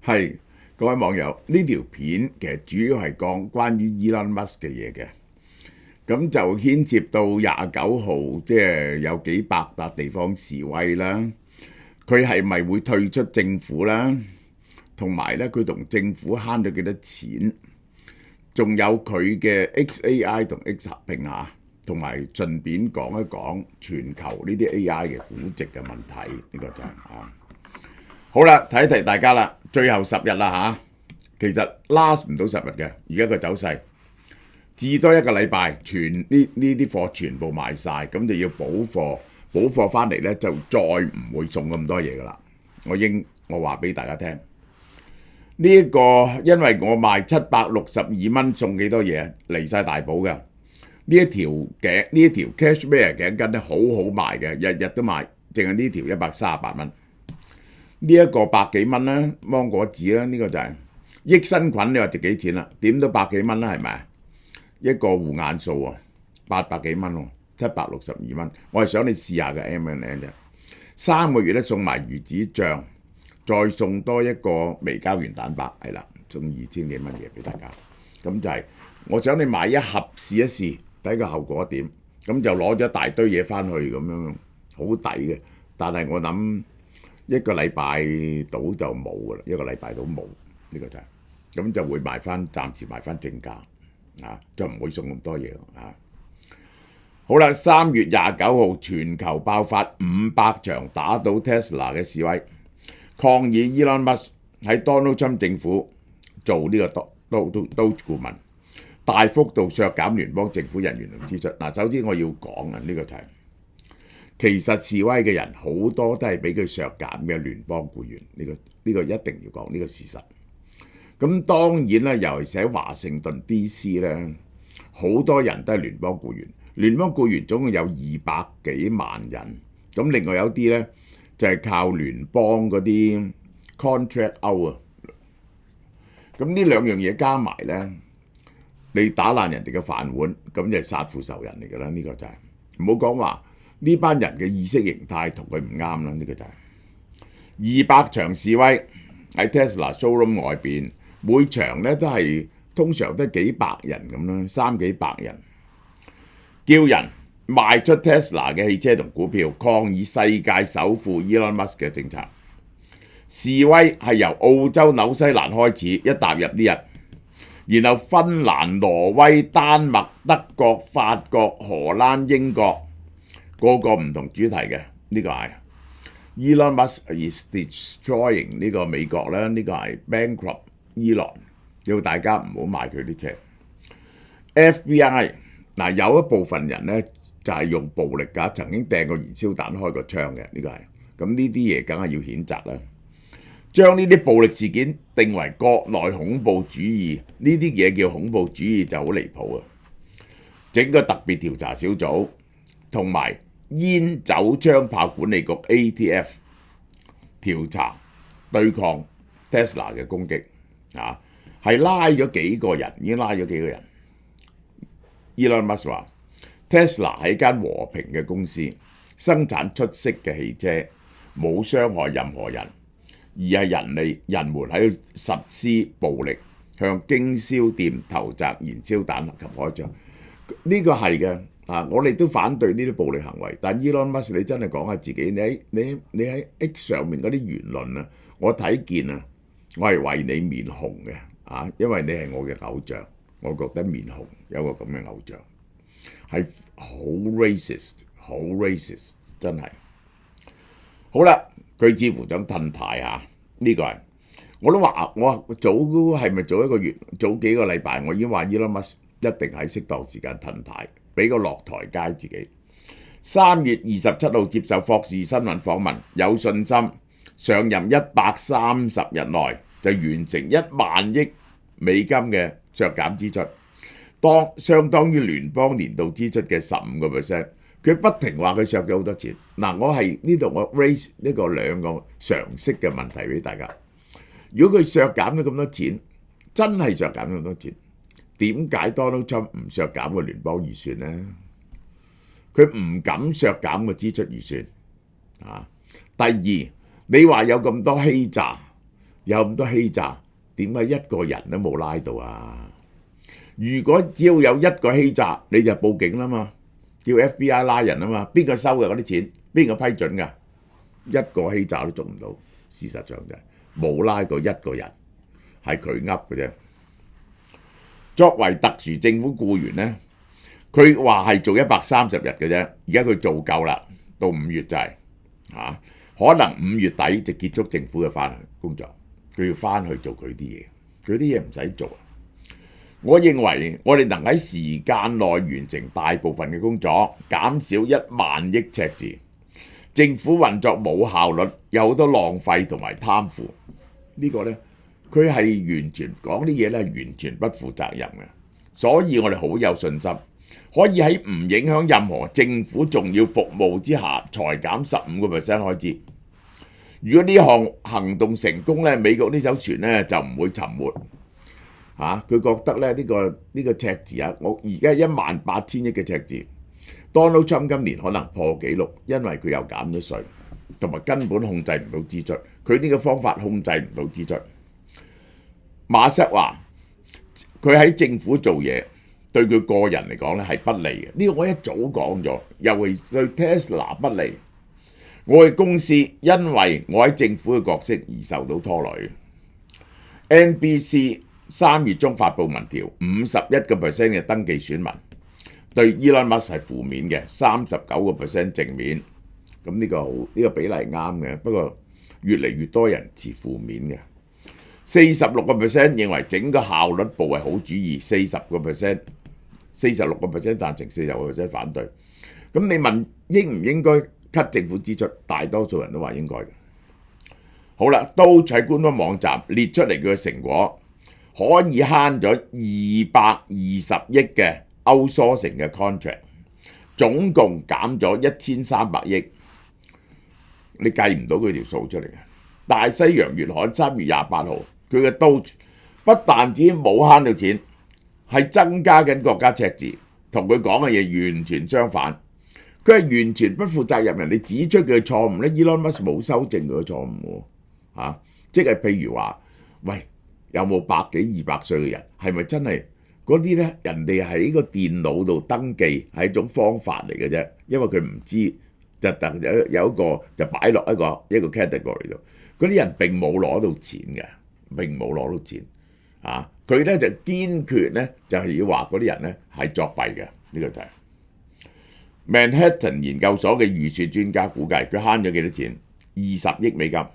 係各位網友，呢條片其實主要係講關於 Elon Musk 嘅嘢嘅，咁就牽涉到29號，即係有幾百笪地方示威啦。佢係咪會退出政府啦？同埋咧，佢同政府慳咗幾多錢？仲有佢嘅 XAI 同 X 合併下，同埋順便講一講全球呢啲 AI 嘅估值嘅問題，呢個就係好啦，提一提大家啦，最後10日啦嚇，其實 last 唔到10日嘅，而家個走勢至多一個禮拜，呢啲貨全部賣晒，咁就要補貨翻嚟咧，就再唔會送咁多嘢噶啦。我話俾大家聽，呢一個因為我賣762蚊送幾多嘢，離晒大譜嘅。呢一條 Cashmere 頸巾咧好好賣嘅，日日都賣，淨係呢條138蚊。呢一個百幾蚊啦，芒果紙啦，呢個就係益生菌，你話值幾錢啦？點都百幾蚊啦，係咪？一個護眼素啊，800幾蚊喎，762蚊。我係想你試下嘅 M&M 啫。3個月咧送埋魚子醬，再送多一個微膠原蛋白，係啦，送2000幾蚊嘢俾大家。咁就係我想你買一盒試一試，睇個後果點。咁就攞咗一大堆嘢翻去咁樣，好抵嘅。但係我諗一個禮拜到就冇噶啦，一個禮拜到冇呢個就係，咁就會暫時賣翻正價啊，就唔會送咁多嘢啊。好啦，3月29號全球爆發500場打倒 Tesla 嘅示威，抗議 Elon Musk 喺 Donald Trump 政府做呢個 Doge 顧問，大幅度削減聯邦政府人員同支出。嗱，首先我要講啊，呢個就係其實示威嘅人好多都係俾佢削減嘅聯邦僱員，呢個一定要講呢個事實。咁當然啦，尤其是喺華盛頓 DC 咧，好多人都係聯邦僱員。聯邦僱員總共有200幾萬人，咁另外有啲咧就係靠聯邦嗰啲 contract out 啊。咁呢兩樣嘢加埋咧，你打爛人哋嘅飯碗，咁就係殺父仇人嚟㗎啦。呢個就係唔好講話呢班人嘅意識形態同佢唔啱啦。呢個就係200場示威喺 Tesla showroom 外邊，每場咧都係通常都幾百人咁啦，3幾百人。叫人賣出 Tesla 嘅汽車同股票，抗議世界首富 Elon Musk 嘅政策。示威係由澳洲紐西蘭開始，一踏入呢日，然後芬蘭、挪威、丹麥、德國、法國、荷蘭、英國，個個唔同主題嘅。呢個係 Elon Musk is destroying 呢個美國啦，呢個係 bankrupt Elon， 叫大家唔好買佢啲車。FBI 嗱，有一部分人咧就係用暴力㗎，曾經掟過燃燒彈、開過槍嘅，呢個係咁，呢啲嘢梗係要譴責啦。將呢啲暴力事件定為國內恐怖主義，呢啲嘢叫恐怖主義就好離譜啊！整個特別調查小組同埋煙酒槍炮管理局 ATF 調查對抗 Tesla 嘅攻擊啊，係拉咗幾個人，已經拉咗幾個人。Elon Musk 話 Tesla 係一間和平嘅公司，生產出色嘅汽車，冇傷害任何人，而係人們喺度實施暴力，向經銷店投擲燃燒彈及開槍。呢個係嘅啊！我哋都反對呢啲暴力行為，但 Elon Musk 你真係講下自己，你喺 X 上面嗰啲言論啊，我睇見啊，我係為你面紅嘅啊，因為你係我嘅偶像。我覺得面紅有個咁嘅偶像係好 racist， 真係。好啦，佢似乎想褪軚下，呢個係我都話，我早係咪早一個月、早幾個禮拜，我已經話 Elon Musk 一定喺適當時間褪軚，俾個落台階自己。3月27號接受霍士新聞訪問，有信心上任130日內就完成1萬億美金嘅削減支出，相當於聯邦年度支出嘅15%。佢不停話佢削咗好多錢。嗱，我係呢度我 raise 呢個2個常識嘅問題俾大家。如果佢削減咗咁多錢，真係削減咗咁多錢，點解 Donald Trump 唔削減個聯邦預算呢？佢唔敢削減個支出預算啊。第二，你話有咁多欺詐，有咁多欺詐，點解一個人都冇拉到啊？如果只要有一個欺詐，你就報警啦嘛，叫 FBI 拉人啊嘛，邊個收嘅嗰啲錢？邊個批准㗎？一個欺詐都做唔到，事實上就係冇拉過一個人，係佢噏嘅啫。作為特殊政府僱員呢，佢話係做130日嘅啫，而家佢做夠啦，到5月就係可能5月底就結束政府嘅翻工作，佢要翻去做佢啲嘢，佢啲嘢唔使做。我認為我哋能喺時間內完成大部分嘅工作，減少1萬億赤字。政府運作冇效率，有好多浪費同埋貪腐，呢個呢，佢係完全講啲嘢咧，係完全不負責任嘅。所以我哋好有信心，可以喺唔影響任何政府重要服務之下，裁減15% 開支。如果呢項行動成功咧，美國呢艘船咧就唔會沉沒。佢覺得咧呢個赤字我而家18000億嘅赤字。Donald Trump 今年可能破紀錄，因為佢又減咗稅，同埋根本控制唔到支出。佢呢個方法控制唔到支出。馬斯克話佢喺政府做嘢對佢個人嚟講咧係不利嘅。呢個我一早講咗，尤其對 Tesla 不利。我嘅公司因為我喺政府嘅角色而受到拖累。NBC 3月中發布民調，51% 嘅登記選民對 Elon Musk 係負面嘅，39% 正面。咁呢個比例係啱嘅，不過越嚟越多人持負面嘅。46% 認為整個效率部係好主意，46% 贊成，40% 反對。咁你問應唔應該 cut 政府支出？大多數人都話應該嘅。好啦，都喺官方網站列出嚟佢嘅成果，可以慳咗220億嘅outsourcing嘅 contract， 總共減咗1300億。你計唔到佢條數出嚟嘅。大西洋月刊3月28號，佢嘅 Doge 不但止冇慳到錢，係增加緊國家赤字，同佢講嘅嘢完全相反。佢係完全不負責任，人哋指出佢嘅錯誤咧 ，Elon Musk 冇修正佢嘅錯誤喎，即係譬如話，喂，有冇百幾200歲嘅人，係咪真係嗰啲咧？人哋喺個電腦度登記係一種方法嚟嘅啫，因為佢唔知就有一個就擺落一個 category 度。嗰啲人並冇攞到錢嘅，並冇攞到錢佢咧就堅決咧就係要話嗰啲人咧係作弊嘅，呢個就係 Manhattan 研究所嘅預算專家估計佢慳咗幾多錢？20億美金。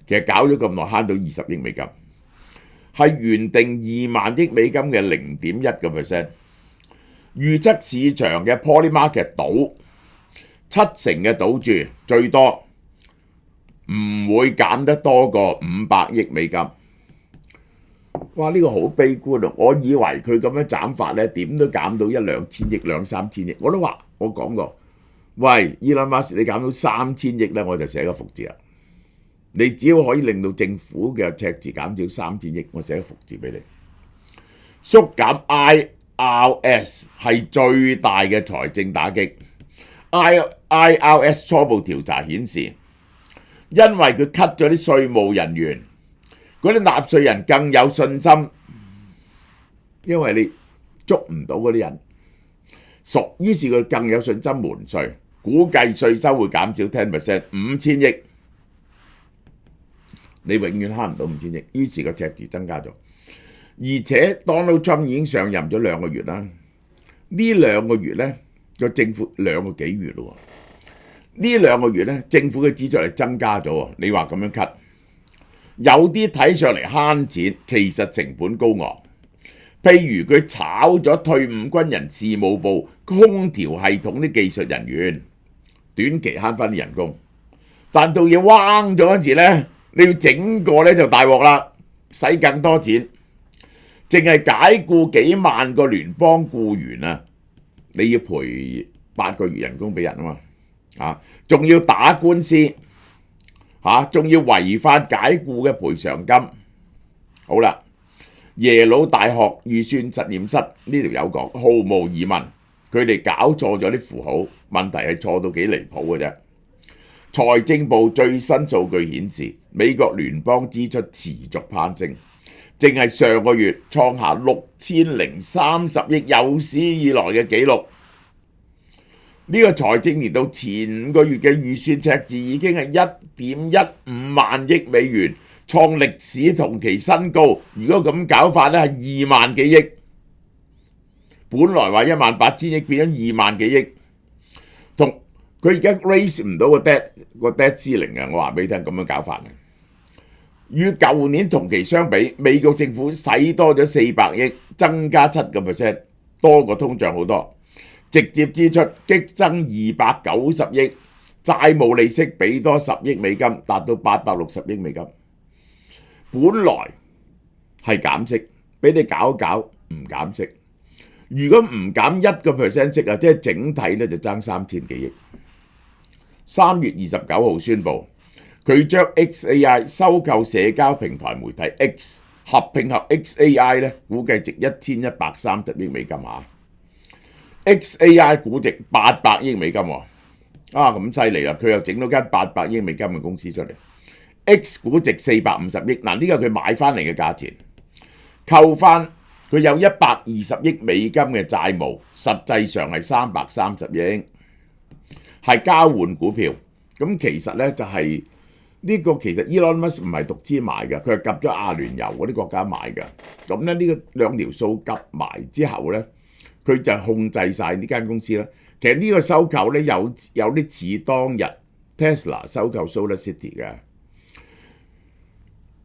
其實搞咗咁耐慳到20億美金，係原定2萬億美金嘅0.1%。預測市場嘅 Poly Market 賭70%嘅賭注最多唔會減得多過500億美金。哇！呢個好悲觀啊！我以為佢咁樣斬法咧，點都減到1-2千億、2-3千億。我講過，喂 Elon Musk 你減到3000億咧，我就寫個服字啦。你只要可以令到政府嘅赤字減少3000億，我寫個服字俾你。縮減 IRS 係最大嘅財政打擊。IRS 初步調查顯示，因為佢 cut 咗啲稅務人員，嗰啲納稅人更有信心，因為你捉唔到嗰啲人，於是佢更有信心瞞稅，估計稅收會減少 10%， 5000億。你永遠慳唔到5000億，於是個赤字增加咗。而且 Donald Trump 已經上任咗2個月啦，呢2個月咧個政府2個幾月咯，呢2個月咧政府嘅支出係增加咗。你話咁樣 cut， 有啲睇上嚟慳錢，其實成本高昂。譬如佢炒咗退伍軍人事務部空調系統啲技術人員，短期慳翻啲人工，但到嘢彎咗嗰陣時咧，你要整個咧就大鑊啦，使更多錢，淨係解僱幾萬個聯邦僱員啊，你要賠8個月人工俾人啊嘛，仲要打官司，仲要違法解僱嘅賠償金。好啦，耶魯大學預算實驗室呢條友講，毫無疑問，佢哋搞錯咗啲符號，問題係錯到幾離譜嘅啫。財政部最新數據顯示，美國聯邦支出持續攀升，淨係上個月創下6030億有史以來嘅紀錄。呢個財政年度前5個月嘅預算赤字已經係1.15萬億美元，創歷史同期新高。如果咁搞法咧，係2萬幾億。本來話18000億變咗2萬幾億，同佢而家 raise 唔到個 debt ceiling啊！我話俾你聽，咁樣搞法啊，與舊年同期相比，美國政府使多咗400億，增加7%，多過通脹好多。直接支出激增290億，債務利息俾多10億美金，達到860億美金。本來係減息，俾你搞搞唔減息。如果唔減1%息啊，即係整體咧就爭3000幾億。3月29號宣布，佢將 XAI 收購社交平台媒體 X， 合併後 XAI 咧估計值1130億美金啊。XAI 估值800億美金喎，咁犀利啦！佢又整到間800億美金嘅公司出嚟。X 估值450億，嗱呢個佢買翻嚟嘅價錢，扣翻佢有120億美金嘅債務，實際上係330億，係交換股票。咁其實咧就係呢個其實 Elon Musk 唔係獨資買嘅，佢係夾咗阿聯酋嗰啲國家買嘅。咁咧呢個兩條數夾埋之後咧，佢就控制晒呢間公司啦。其實呢個收購咧有啲似當日 Tesla 收購 SolarCity 嘅。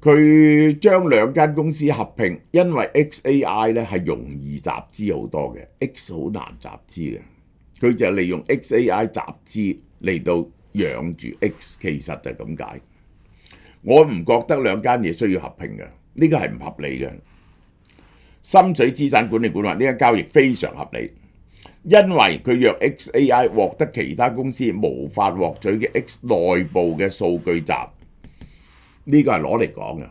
佢將兩間公司合併，因為 XAI 咧係容易集資好多嘅 ，X 好難集資嘅。佢就利用 XAI 集資嚟到養住 X， 其實就係咁解。我唔覺得兩間嘢需要合併嘅，呢個係唔合理嘅。深水資產管理管話呢間交易非常合理，因為佢讓 XAI 獲得其他公司無法獲取嘅 X 內部嘅數據集，呢個係攞嚟講嘅，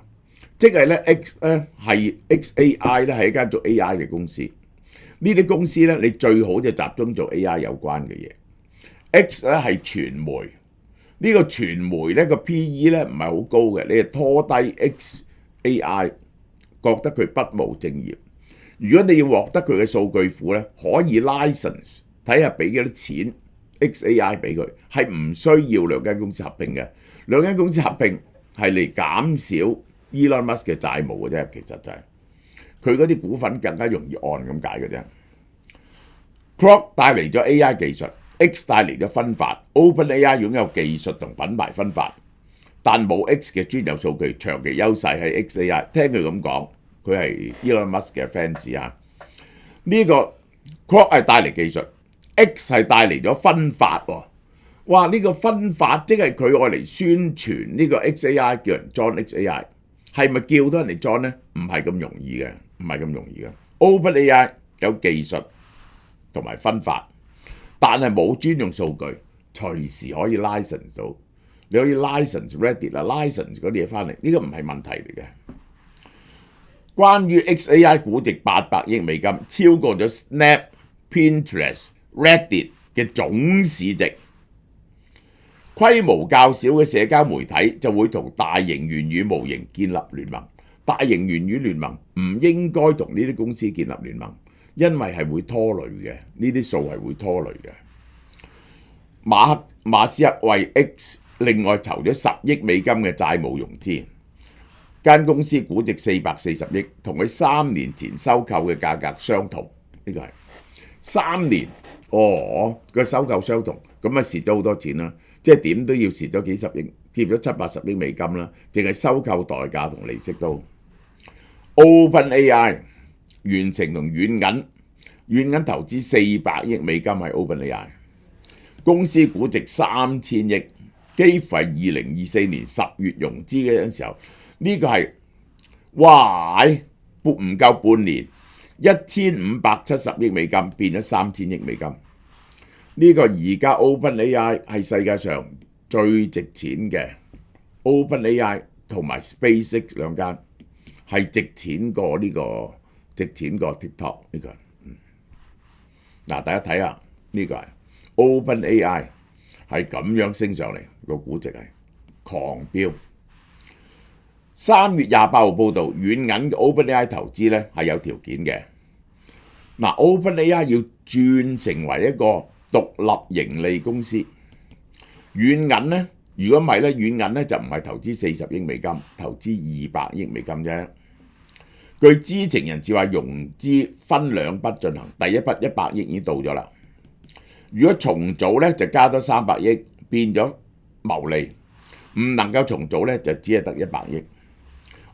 即係咧 X 咧係 XAI 咧係一間做 AI 嘅公司，呢啲公司咧你最好就集中做 AI 有關嘅嘢。X 咧係傳媒，呢個傳媒咧個 PE 咧唔係好高嘅，你係拖低 XAI。覺得佢不務正業。如果你要獲得佢嘅數據庫咧，可以 license 睇下俾幾多錢 XAI 俾佢，係唔需要兩間公司合併嘅。兩間公司合併係嚟減少 Elon Musk 嘅債務嘅啫，其實就係佢嗰啲股份更加容易按咁解嘅啫。Grok 帶嚟咗 AI 技術 ，X 帶嚟咗分發 ，OpenAI 擁有技術同品牌分發。但冇 X 嘅專有數據，長期優勢係 XAI。聽佢咁講，佢係 Elon Musk 嘅 fans 啊。呢個 Grok 係帶嚟技術 ，X 係帶嚟咗分發喎。哇！呢個分發即係佢愛嚟宣傳呢個 XAI， 叫人 join XAI， 係咪叫到人哋 join 咧？唔係咁容易嘅，唔係咁容易嘅。OpenAI 有技術同埋分發，但係冇專用數據，隨時可以 license 到。你可以 license ready 啦 ，license 嗰啲嘢翻嚟，呢個唔係問題嚟嘅。關於 XAI 估值800億美金，超過咗 Snap、Pinterest、Reddit 嘅總市值。規模較小嘅社交媒體就會同大型元宇模型建立聯盟。大型元宇聯盟唔應該同呢啲公司建立聯盟，因為係會拖累嘅，呢啲數係會拖累嘅。馬斯克為 X另外籌咗10億美金嘅債務融資，間公司估值440億，同佢3年前收購嘅價格相同。呢個係3年，個收購相同，咁咪蝕咗好多錢啦。即係點都要蝕咗幾十億，貼咗780億美金啦，淨係收購代價同利息都。OpenAI 完成同軟銀投資400億美金喺 OpenAI， 公司估值3000億。幾乎係2024年10月融資嘅陣時候，呢個係唔夠半年，1570億美金變咗3000億美金。呢個而家 OpenAI 係世界上最值錢嘅 ，OpenAI 同埋 SpaceX 兩間係值錢過值錢過 TikTok 呢個。嗱，大家睇下呢個係 OpenAI 係咁樣升上嚟。個估值係狂飆。3月28號報導，軟銀嘅 OpenAI 投資咧係有條件嘅。嗱，OpenAI 要轉成為一個獨立盈利公司，軟銀咧，如果唔係咧，軟銀咧就唔係投資40億美金，投資200億美金啫。據知情人士話，融資分兩筆進行，第一筆100億已經到咗啦。如果重組咧，就加多300億，變咗牟利；唔能夠重組咧，就只係得100億。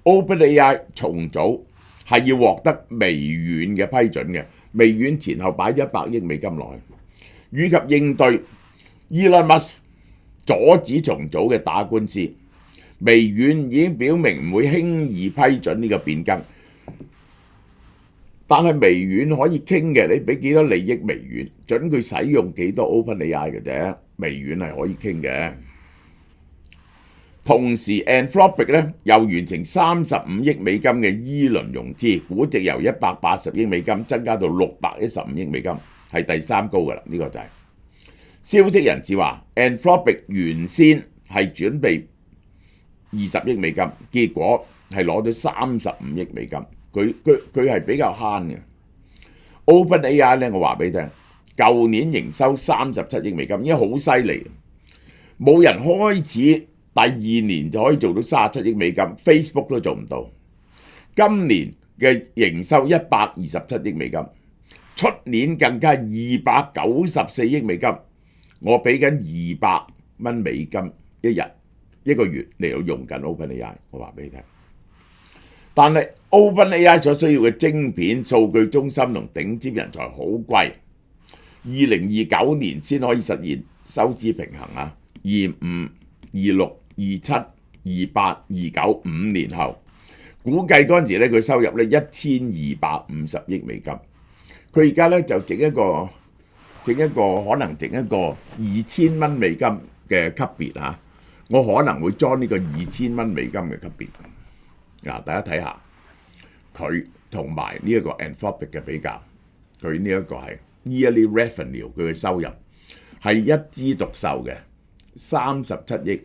OpenAI 重組係要獲得微軟嘅批准嘅，微軟前後擺100億美金落去，以及應對 Elon Musk 阻止重組嘅打官司。微軟已經表明唔會輕易批准呢個變更，但係微軟可以傾嘅，你俾幾多利益微軟，準佢使用幾多 OpenAI 嘅啫，微軟係可以傾嘅。同時 Anthropic 咧又完成35億美金嘅 E 輪融資，估值由180億美金增加到615億美金，係第3高㗎啦。呢個就係消息人士話 Anthropic 原先係準備20億美金，結果係攞咗35億美金。佢係比較慳嘅。OpenAI 咧，我話俾你聽，舊年營收37億美金，已經好犀利。冇人開始第2年就可以做到37億美金 ，Facebook 都做唔到。今年嘅營收127億美金，出年更加294億美金。我俾緊200蚊美金一個月嚟到用緊 OpenAI， 我話俾你聽。但係 OpenAI 所需要嘅晶片、數據中心同頂尖人才好貴，2029年先可以實現收支平衡啊！25、26、27、28、29 5年後，估計嗰陣時咧佢收入咧1250億美金。佢而家咧就整一個可能整一個2000蚊美金嘅級別啊！我可能會裝呢個2000蚊美金嘅級別。嗱，大家睇下佢同埋呢一個 Anthropic 嘅比較，佢呢一個係 yearly revenue， 佢嘅收入係一枝獨秀嘅37億、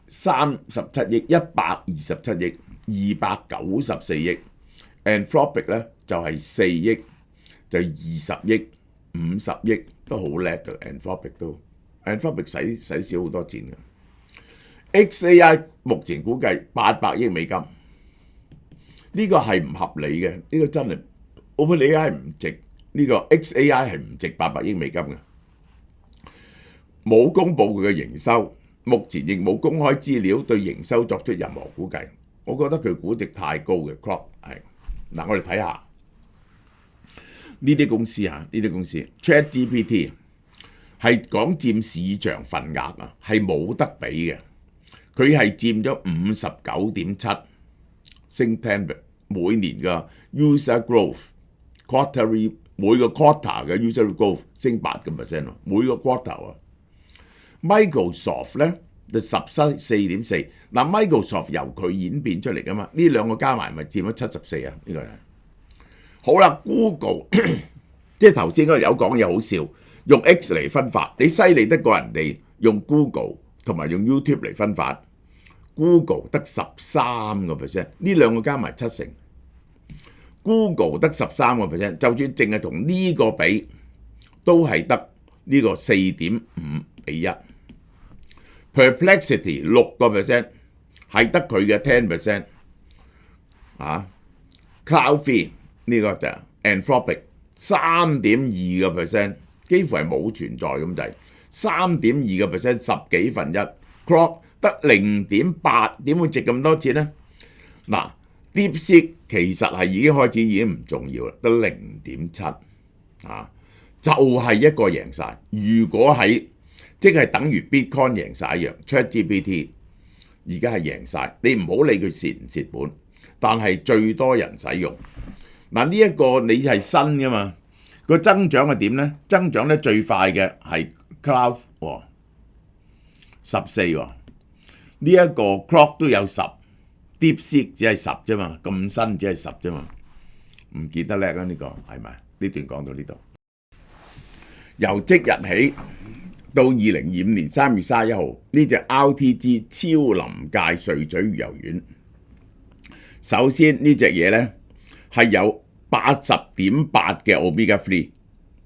127億、294億 ，Anthropic 咧就係4億，就20億、50億都好叻嘅。Anthropic 使少好多錢嘅。XAI 目前估計800億美金，呢個係唔合理嘅，呢個真係 OpenAI 唔值，呢個 XAI 係唔值800億美金嘅，冇公佈佢嘅營收，目前亦冇公開資料對營收作出任何估計，我覺得佢估值太高嘅 crop 係。嗱，我哋睇下呢啲公司啊，呢啲公司 ChatGPT 係講佔市場份額啊，係冇得比嘅。佢係佔咗59.7，升10%，每年嘅 user growth quarterly 每個 quarter 嘅 user growth 升8%，每個 quarter 啊。Microsoft 咧就14.4，嗱 Microsoft 由佢演變出嚟噶嘛，呢兩個加埋咪佔咗74啊，呢個係。好啦 ，Google 即係頭先嗰個有講嘢好笑，用 X 嚟分法，你犀利得過人哋用 Google 同埋用 YouTube 嚟分法。Google 得13%，呢兩個加埋70%。Google 得13%，就算淨係同呢個比，都係得呢個4.5比1。Perplexity 6%，係得佢嘅10%。Cloudflare 呢個就 Anthropic 3.2%，幾乎係冇存在咁滯。3.2%，十幾分一。Grok得0.8，點會值咁多錢呢？嗱 ，DeepSeek 其實係已經唔重要啦，得0.7就係一個贏晒。如果係即係等於 Bitcoin 贏晒一樣 ，ChatGPT 而家係贏晒。你唔好理佢蝕唔蝕本，但係最多人使用。嗱，呢一個你係新噶嘛？個增長係點呢？增長得最快嘅係 Cloud 14喎。呢一個 Grok 都有10，DeepSeek 只係10啫嘛，咁新只係10啫嘛，唔見得叻啊！呢個係咪？呢段講到呢度，由即日起到2025年3月31號，呢隻 RTG 超臨界碎咀魚油丸，首先呢隻嘢呢係有80.8嘅 Omega 3，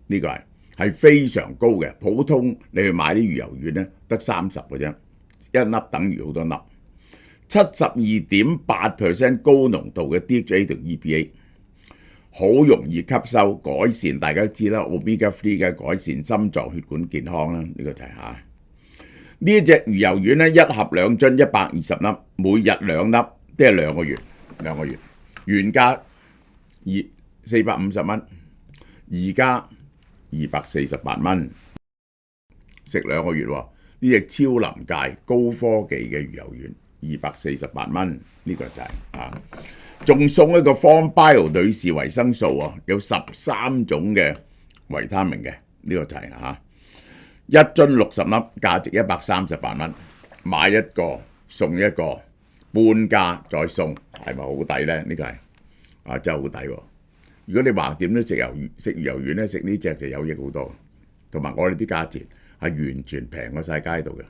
呢個係非常高嘅。普通你去買啲魚油丸呢，得30嘅啫，一粒等於好多粒。72.8% 高濃度嘅 DHA 同 EPA， 好容易吸收，改善大家都知啦。Omega 3嘅改善心臟血管健康啦，呢個就係嚇。呢一隻魚油丸呢，一盒2樽120粒，每日2粒，即係2個月。原價450蚊，而家248蚊，食2個月喎。呢隻超臨界高科技嘅魚油丸，248蚊，呢個就係嚇。仲送一個 Form-Bio 女士維生素啊，有13種嘅維他命嘅，呢個就係嚇。一樽60粒，價值138蚊，買一個送一個，半價再送，係咪好抵呢？呢個係真係好抵喎！如果你話點都食魚油丸咧，食呢隻就有益好多，同埋我哋啲價錢係完全平過晒街度嘅。